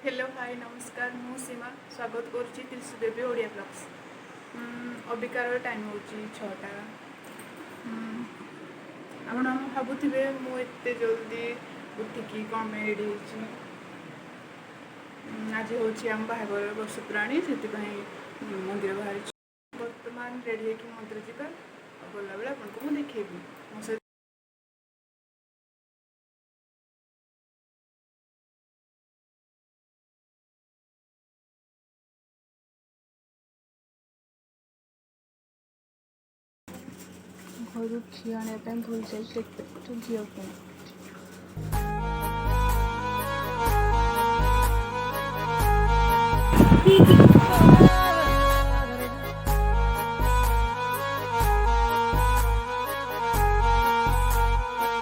Hello hi नमस्कार मु सीमा स्वागत करुच्ची त्रिशुदेवी ओडिया ब्लॉग्स। अबिकार टाइम हो 6टा। आप भावुवे मुझे जल्दी उठिकी कम रेडी आज हूँ आम बाहागर वर्षपुराणी से मंदिर बाहर बर्तमान रेडी होकर मंदिर जावा गला बेला आपको मुझे देखी मो सहित घर झी आने भूल जाए झील को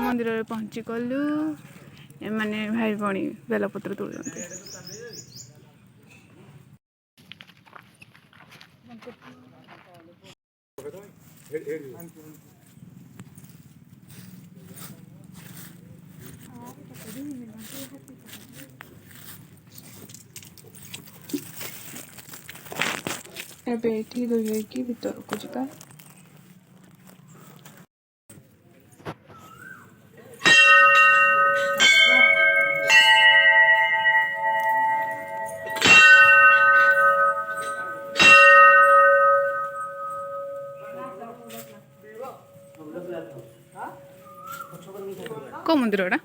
मंदिर में पहुँची गलु एमाने भाई भणी बेलपत्र तोड़ते एटी धोई भीतर को जा को मंदिर एटा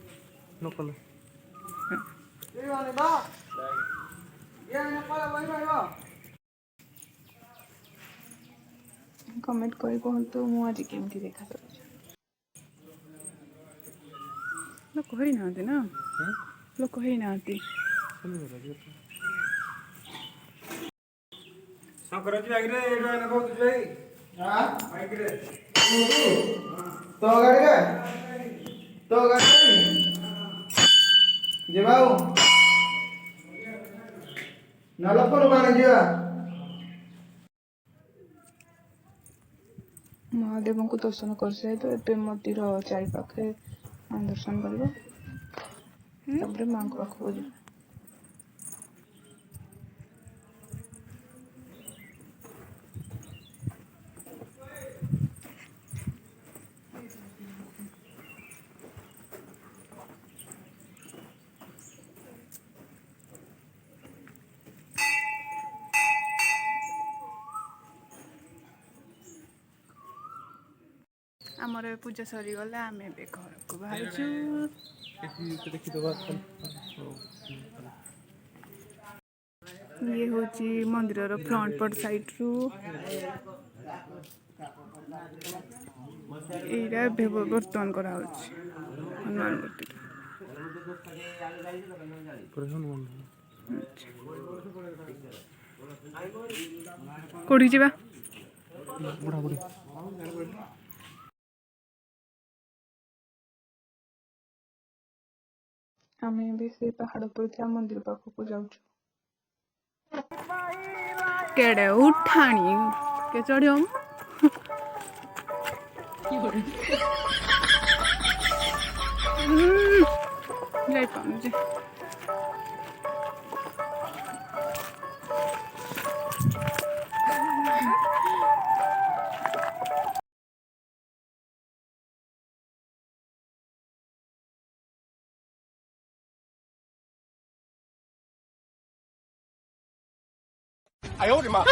कमेंट कर कहतु मु आज केमती देखा लोक ही ना लोक ही ना महादेव को दर्शन कर सारे तो मंदिर चारि पाखे दर्शन कर माँ को पाखक जा आमर पूजा सरीगला आम घर को बाहर ये हूँ मंदिर फ्रंट पट साइड रु यहाँ बर्तमान करा हनुमान मूर्ति कौटी जा आम से पहाड़ पर मंदिर पाखक जाऊँ केड़े उठाणी के चढ़ जाई पाऊँ哎呦我的妈！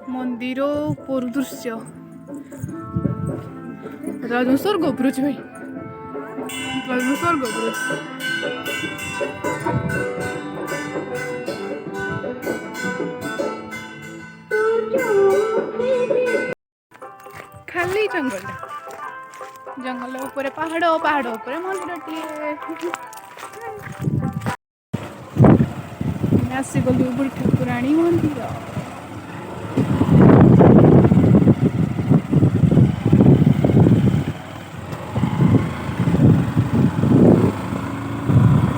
मंदिर ऊपर दृश्य राजन स्वर्ग ऊपर भाई राजन स्वर्ग ऊपर खाली जंगल जंगल ऊपर पहाड़ पहाड़ ऊपर मंदिर आसीगलु बुढ़ी ठाकुराणी मंदिर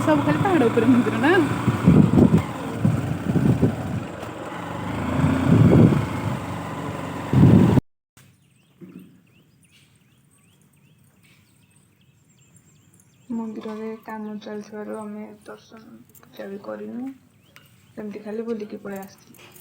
सब खाली पहाड़ ऊपर मंदिर ना मंदिर में काम चलथिबारु आमे दर्शन पूजा भी करिनु सेमती खाली बुलिकी पळै आस्थिलु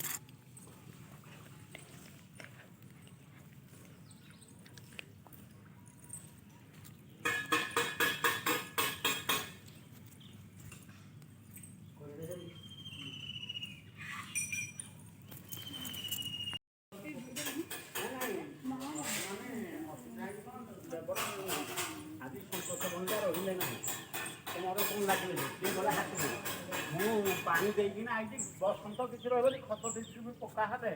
पानी देकिना आइछि बसंत किछि रहबनि खत देछि पक्का हाते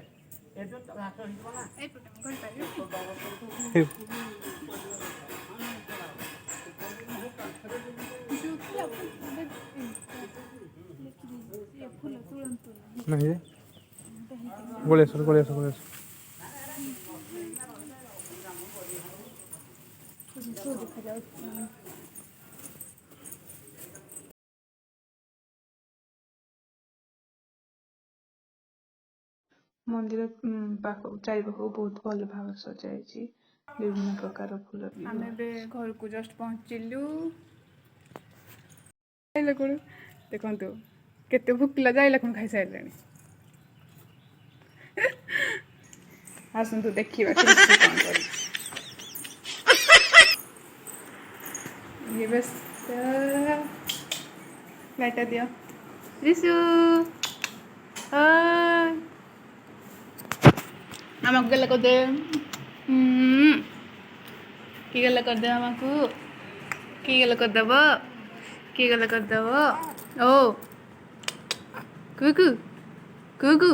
ए जो घास हिबो ना ए पटम गण नहीं गोलेश्वर गोलेश्वर गोलेश्वर मंदिर चारिपाख बहुत भल भाव सजाई विभिन्न प्रकार फूल आम घर को जस्ट पहुँचलु देखु केते भुकला जाइला कौन खाई सारे आसतु देखा ये बस लाइटा दियो रिसु आमको गला कर दे की गला कर दे आमको की गला कर देव की गला कर देव ओ कुकु कुकु